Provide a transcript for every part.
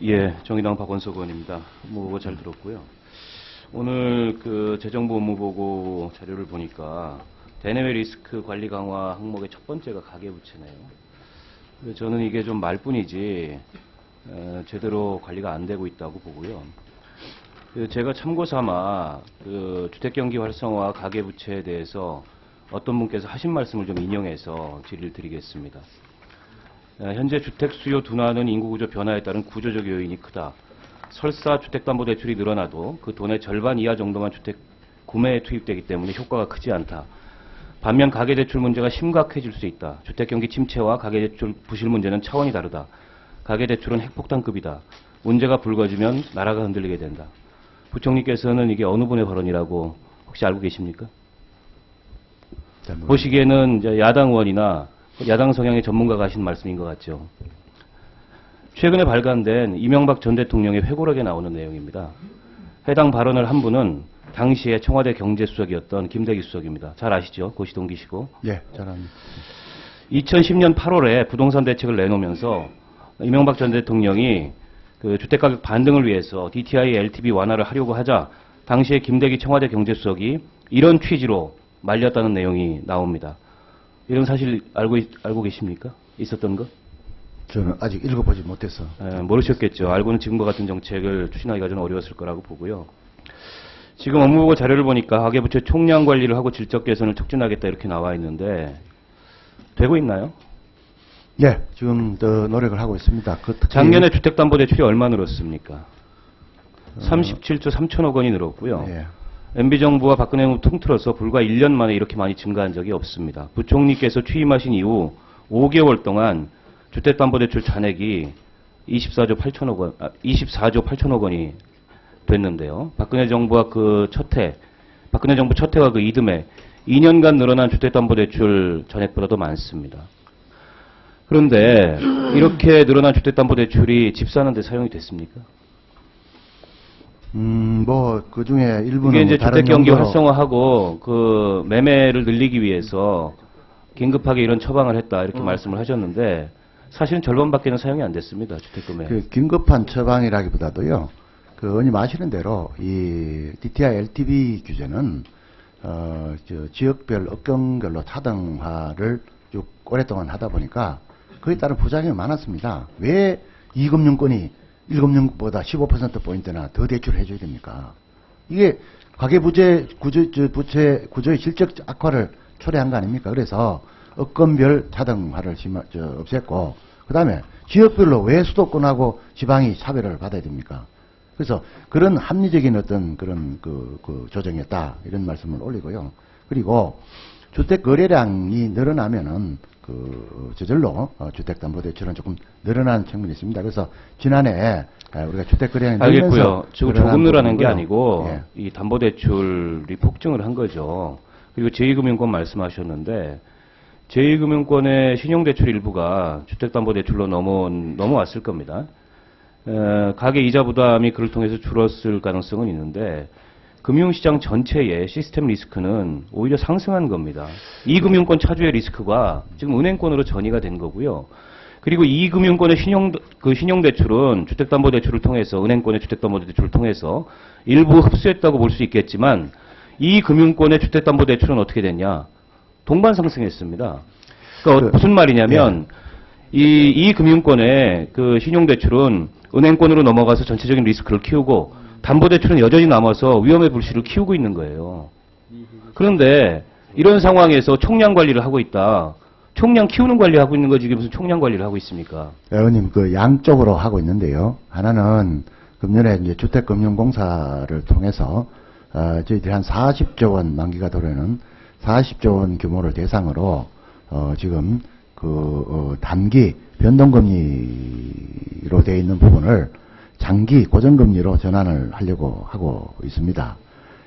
예, 정의당 박원석 의원입니다. 업무보고 잘 들었고요. 오늘 그 재정부 업무보고 자료를 보니까 대내외 리스크 관리 강화 항목의 첫 번째가 가계부채네요. 저는 이게 좀 말뿐이지 제대로 관리가 안 되고 있다고 보고요. 제가 참고삼아 그 주택경기 활성화 가계부채에 대해서 어떤 분께서 하신 말씀을 좀 인용해서 질의를 드리겠습니다. 현재 주택 수요 둔화는 인구구조 변화에 따른 구조적 요인이 크다. 설사 주택담보대출이 늘어나도 그 돈의 절반 이하 정도만 주택 구매에 투입되기 때문에 효과가 크지 않다. 반면 가계대출 문제가 심각해질 수 있다. 주택경기 침체와 가계대출 부실 문제는 차원이 다르다. 가계대출은 핵폭탄급이다. 문제가 불거지면 나라가 흔들리게 된다. 부총리께서는 이게 어느 분의 발언이라고 혹시 알고 계십니까? 보시기에는 이제 야당 의원이나 야당 성향의 전문가가 하신 말씀인 것 같죠. 최근에 발간된 이명박 전 대통령의 회고록에 나오는 내용입니다. 해당 발언을 한 분은 당시에 청와대 경제수석이었던 김대기 수석입니다. 잘 아시죠? 고시 동기시고. 예, 잘 압니다. 2010년 8월에 부동산 대책을 내놓으면서 이명박 전 대통령이 그 주택가격 반등을 위해서 DTI LTV 완화를 하려고 하자 당시에 김대기 청와대 경제수석이 이런 취지로 말렸다는 내용이 나옵니다. 이런 사실 알고 계십니까? 있었던 거? 저는 아직 읽어보지 못해서. 모르셨겠죠. 알고는 지금과 같은 정책을 추진하기가 좀 어려웠을 거라고 보고요. 지금 업무보고 자료를 보니까 가계부채 총량 관리를 하고 질적 개선을 촉진하겠다 이렇게 나와 있는데 되고 있나요? 예, 지금 더 노력을 하고 있습니다. 작년에 주택담보대출이 얼마 늘었습니까? 37조 3천억 원이 늘었고요. 예. MB정부와 박근혜 정부 통틀어서 불과 1년 만에 이렇게 많이 증가한 적이 없습니다. 부총리께서 취임하신 이후 5개월 동안 주택담보대출 잔액이 24조 8천억 원이 됐는데요. 박근혜 정부와 박근혜 정부 첫 해와 그 이듬해 2년간 늘어난 주택담보대출 잔액보다도 많습니다. 그런데 이렇게 늘어난 주택담보대출이 집 사는 데 사용이 됐습니까? 그 중에 일부는 이게 이제 다른 주택경기 용도로 활성화하고 그 매매를 늘리기 위해서 긴급하게 이런 처방을 했다 이렇게 말씀을 하셨는데 사실은 절반밖에는 사용이 안 됐습니다. 주택금에. 그 긴급한 처방이라기보다도요. 그 의원님 아시는 대로 이 DTI LTV 규제는 지역별 업종별로 차등화를 쭉 오랫동안 하다 보니까 그에 따른 부작용이 많았습니다. 왜 2금융권이 1금융보다 15%포인트나 더 대출해 줘야 됩니까? 이게 가계부채 구조의 실적 악화를 초래한 거 아닙니까? 그래서 업건별 차등화를 없앴고, 그 다음에 지역별로 왜 수도권하고 지방이 차별을 받아야 됩니까? 그래서 그런 합리적인 어떤 그런 그 조정이었다. 이런 말씀을 올리고요. 그리고 주택 거래량이 늘어나면은 저절로 주택담보대출은 조금 늘어나는 측면이 있습니다. 그래서 지난해 우리가 주택 거래량이 알겠고요. 지금 조금 늘어나는 게 아니고 예. 이 담보대출이 폭증을 한 거죠. 그리고 제2금융권 말씀하셨는데 제2금융권의 신용대출 일부가 주택담보대출로 넘어왔을 겁니다. 가계 이자 부담이 그를 통해서 줄었을 가능성은 있는데 금융시장 전체의 시스템 리스크는 오히려 상승한 겁니다. 2금융권 차주의 리스크가 지금 은행권으로 전이가 된 거고요. 그리고 2금융권의 신용대출은 주택담보대출을 통해서 은행권의 주택담보대출을 통해서 일부 흡수했다고 볼 수 있겠지만 2금융권의 주택담보대출은 어떻게 됐냐? 동반 상승했습니다. 그러니까 무슨 말이냐면 이 금융권의 그 신용대출은 은행권으로 넘어가서 전체적인 리스크를 키우고 담보대출은 여전히 남아서 위험의 불씨를 키우고 있는 거예요. 그런데 이런 상황에서 총량 관리를 하고 있다. 총량 키우는 관리하고 있는 거지 무슨 총량 관리를 하고 있습니까? 의원님 그 양쪽으로 하고 있는데요. 하나는 금년에 이제 주택금융공사를 통해서 저희들이 한 40조 원 만기가 도래는 40조 원 규모를 대상으로 지금 단기 변동금리로 되어 있는 부분을 장기 고정금리로 전환을 하려고 하고 있습니다.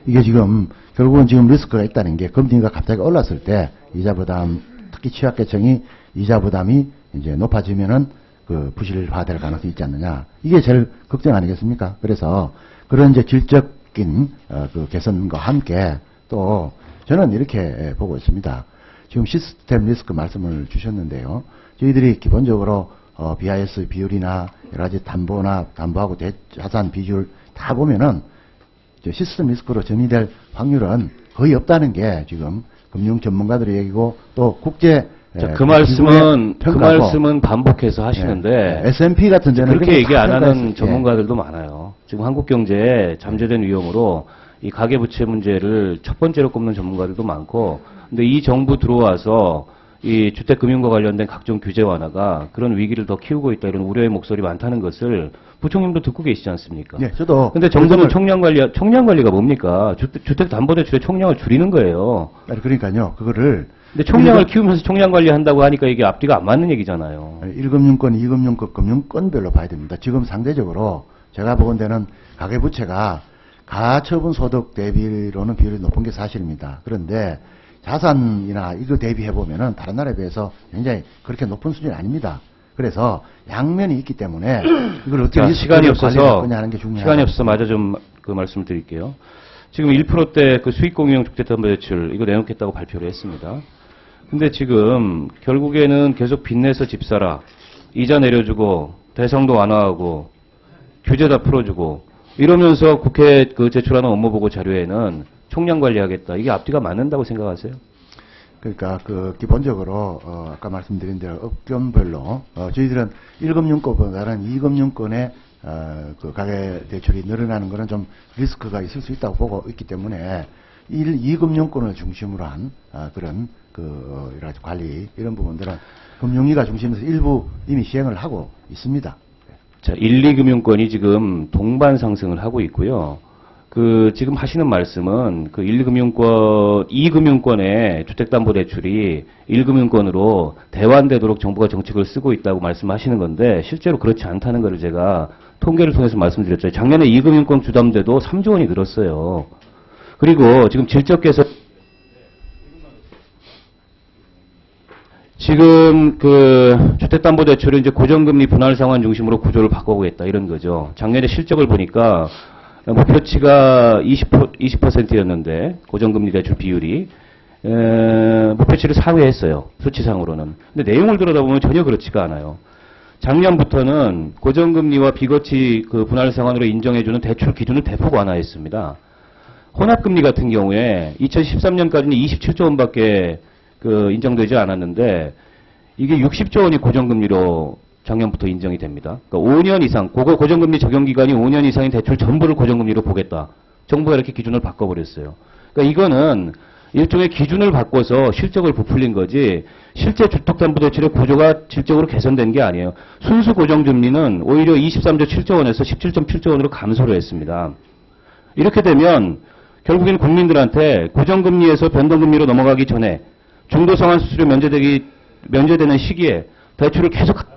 이게 지금 결국은 지금 리스크가 있다는 게 금리가 갑자기 올랐을 때 이자 부담, 특히 취약계층이 이자 부담이 이제 높아지면은 그 부실화될 가능성이 있지 않느냐. 이게 제일 걱정 아니겠습니까? 그래서 그런 이제 질적인 그 개선과 함께 또 저는 이렇게 보고 있습니다. 지금 시스템 리스크 말씀을 주셨는데요. 저희들이 기본적으로 BIS 비율이나 여러 가지 담보하고 자산 비율 다 보면은 시스템 리스크로 정의될 확률은 거의 없다는 게 지금 금융 전문가들의 얘기고 또 국제 자, 그 말씀은 반복해서 하시는데 S&P 같은 데는 그렇게 얘기 안 하는 평가했을 때 전문가들도 많아요. 지금 한국 경제에 잠재된 위험으로 이 가계부채 문제를 첫 번째로 꼽는 전문가들도 많고, 근데 이 정부 들어와서 이 주택금융과 관련된 각종 규제 완화가 그런 위기를 더 키우고 있다 이런 우려의 목소리 많다는 것을 부총님도 듣고 계시지 않습니까? 네, 저도. 근데 정부는 총량 관리가 뭡니까? 주택담보대출의 총량을 줄이는 거예요. 그러니까요, 그거를. 근데 총량을 키우면서 총량 관리한다고 하니까 이게 앞뒤가 안 맞는 얘기잖아요. 1금융권, 2금융권, 금융권별로 봐야 됩니다. 지금 상대적으로 제가 보건대는 가계부채가 가처분 소득 대비로는 비율이 높은 게 사실입니다. 그런데 자산이나 이거 대비해보면은 다른 나라에 비해서 굉장히 그렇게 높은 수준이 아닙니다. 그래서 양면이 있기 때문에 이걸 어떻게 시간이 없어서 하는 게 중요하다. 시간이 없어서 마저 좀 그 말씀을 드릴게요. 지금 1%대 그 수익공유형 주택담보대출 이거 내놓겠다고 발표를 했습니다. 근데 지금 결국에는 계속 빚내서 집 사라, 이자 내려주고 대상도 완화하고 규제 다 풀어주고 이러면서 국회 그 제출하는 업무보고 자료에는 총량 관리하겠다. 이게 앞뒤가 맞는다고 생각하세요? 그러니까 기본적으로 아까 말씀드린 대로 업종별로 저희들은 1금융권보다는 2금융권의 그 가계 대출이 늘어나는 거는 좀 리스크가 있을 수 있다고 보고 있기 때문에 2금융권을 중심으로 한 그런 여러 가지 관리 이런 부분들은 금융위가 중심에서 일부 이미 시행을 하고 있습니다. 자, 1, 2금융권이 지금 동반 상승을 하고 있고요. 지금 하시는 말씀은 2금융권의 주택담보대출이 1금융권으로 대환되도록 정부가 정책을 쓰고 있다고 말씀하시는 건데 실제로 그렇지 않다는 것을 제가 통계를 통해서 말씀드렸죠. 작년에 2금융권 주담대도 3조 원이 늘었어요. 그리고 지금 질적 개선 지금 주택담보대출은 이제 고정금리 분할 상환 중심으로 구조를 바꿔보겠다 이런 거죠. 작년에 실적을 보니까 목표치가 20%였는데 고정금리 대출 비율이 목표치를 상회했어요. 수치상으로는. 근데 내용을 들여다보면 전혀 그렇지가 않아요. 작년부터는 고정금리와 비거치 분할 상환으로 인정해주는 대출 기준을 대폭 완화했습니다. 혼합금리 같은 경우에 2013년까지는 27조 원밖에 인정되지 않았는데 이게 60조 원이 고정금리로 작년부터 인정이 됩니다. 그러니까 5년 이상, 고정금리 적용기간이 5년 이상인 대출 전부를 고정금리로 보겠다. 정부가 이렇게 기준을 바꿔버렸어요. 그러니까 이거는 일종의 기준을 바꿔서 실적을 부풀린 거지 실제 주택담보대출의 구조가 질적으로 개선된 게 아니에요. 순수 고정금리는 오히려 23조 7조 원에서 17.7조 원으로 감소를 했습니다. 이렇게 되면 결국에는 국민들한테 고정금리에서 변동금리로 넘어가기 전에 중도상환 수수료 면제되는 시기에 대출을 계속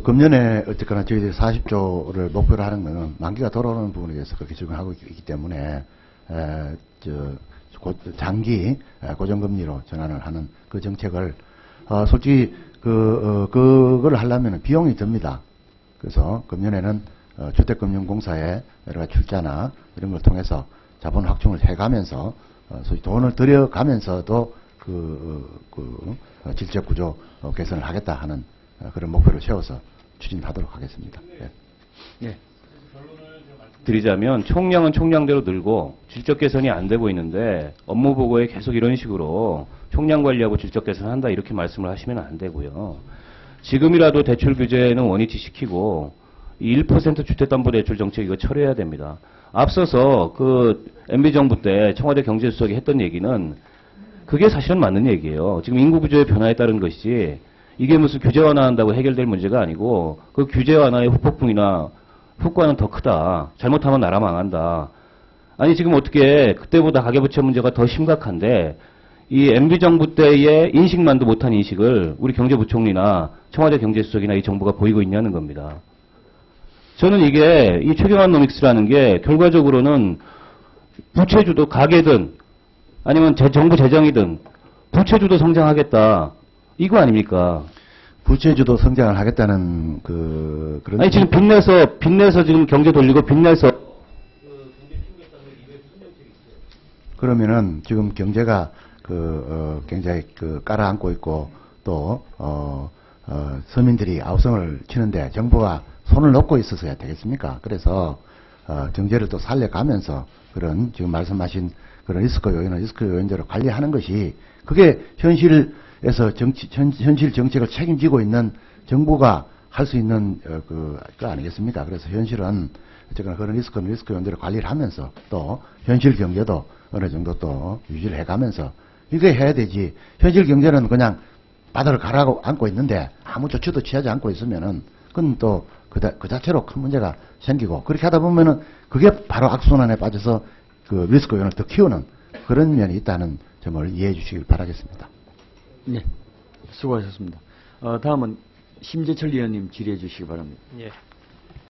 금년에 어쨌거나 저희들이 40조를 목표로 하는 것은 만기가 돌아오는 부분에 대해서 그렇게 적용하고 있기 때문에 장기 고정금리로 전환을 하는 그 정책을 솔직히 그걸 하려면 비용이 듭니다. 그래서 금년에는 주택금융공사의 여러 가지 출자나 이런 걸 통해서 자본 확충을 해가면서 소위 돈을 들여가면서도 질적 구조 개선을 하겠다 하는 그런 목표를 세워서 추진하도록 하겠습니다. 예. 드리자면 총량은 총량대로 늘고 질적 개선이 안 되고 있는데 업무 보고에 계속 이런 식으로 총량 관리하고 질적 개선한다 이렇게 말씀을 하시면 안 되고요. 지금이라도 대출 규제는 원위치 시키고 이 1% 주택담보대출 정책 이거 철회해야 됩니다. 앞서서 MB정부 때 청와대 경제수석이 했던 얘기는 그게 사실은 맞는 얘기예요. 지금 인구 구조의 변화에 따른 것이지 이게 무슨 규제 완화한다고 해결될 문제가 아니고 그 규제 완화의 후폭풍이나 효과는 더 크다. 잘못하면 나라 망한다. 아니 지금 어떻게 그때보다 가계부채 문제가 더 심각한데 이 MB정부 때의 인식만도 못한 인식을 우리 경제부총리나 청와대 경제수석이나 이 정부가 보이고 있냐는 겁니다. 저는 이게 이 최경환 노믹스라는 게 결과적으로는 부채주도 가계든 아니면 정부 재정이든 부채주도 성장하겠다. 이거 아닙니까? 부채주도 성장을 하겠다는 그런. 아니 지금 빚내서 지금 경제 돌리고 빚내서 그러면은 지금 경제가 굉장히 깔아앉고 있고 또 서민들이 아우성을 치는데 정부가 손을 놓고 있어서야 되겠습니까? 그래서 정제를 또 살려가면서 그런 지금 말씀하신 그런 리스크 요인들을 관리하는 것이 그게 현실에서 현실 정책을 책임지고 있는 정부가 할 수 있는 거 아니겠습니까? 그래서 현실은 어쨌거나 그런 리스크 요인들을 관리를 하면서 또 현실 경제도 어느 정도 또 유지를 해가면서 이게 해야 되지. 현실 경제는 그냥 바다를 가라앉고 있는데 아무 조치도 취하지 않고 있으면은 그건 또 그 자체로 큰 문제가 생기고 그렇게 하다 보면은 그게 바로 악순환에 빠져서 그 리스크 요인을 더 키우는 그런 면이 있다는 점을 이해해 주시길 바라겠습니다. 네, 수고하셨습니다. 다음은 심재철 의원님 질의해 주시기 바랍니다. 예.